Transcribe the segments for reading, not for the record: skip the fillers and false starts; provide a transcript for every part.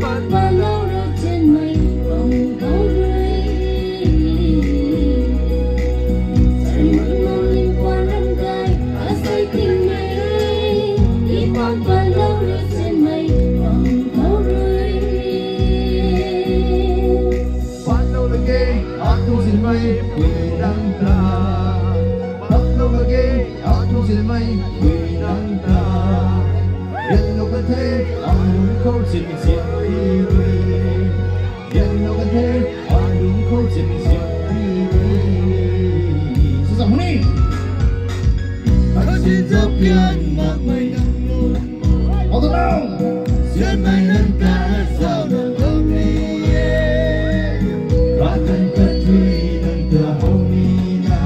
và lâu rồi trên mây vòng câu rơi chẳng muốn mong liên quan đắm cay và say tình mây đi vòng và lâu rồi trên mây vòng câu rơi Quan đâu là ghê ở thu trên mây quỳ đăng ta bắt đâu là ghê ở thu trên mây quỳ đăng ta yên đâu có thế ở đúng khâu trên diện đi yên đâu có thế ở đúng khâu trên diện đi sử dụng đi ở trên dốc biên mặc mây nắng luôn ở đâu đâu trên mây nắng ta sao nắng ôm đi bahkan ketui dan terhormina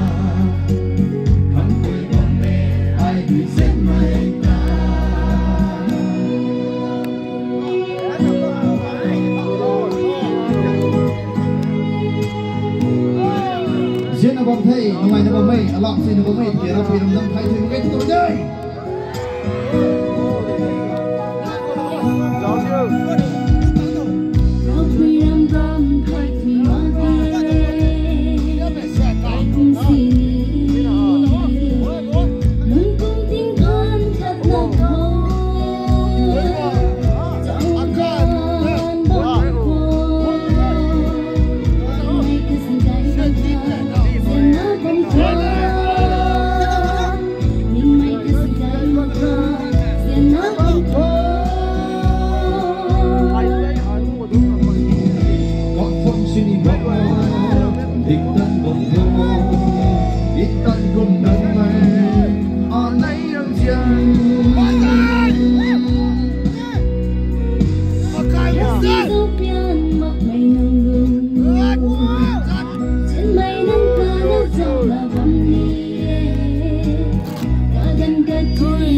kamu bome ai di semaita Diễn là bom thầy, ngoài là bom mây, lọt xin là bom mây, để ra phía đồng tâm thay thuyền cái tôi chơi. Tôi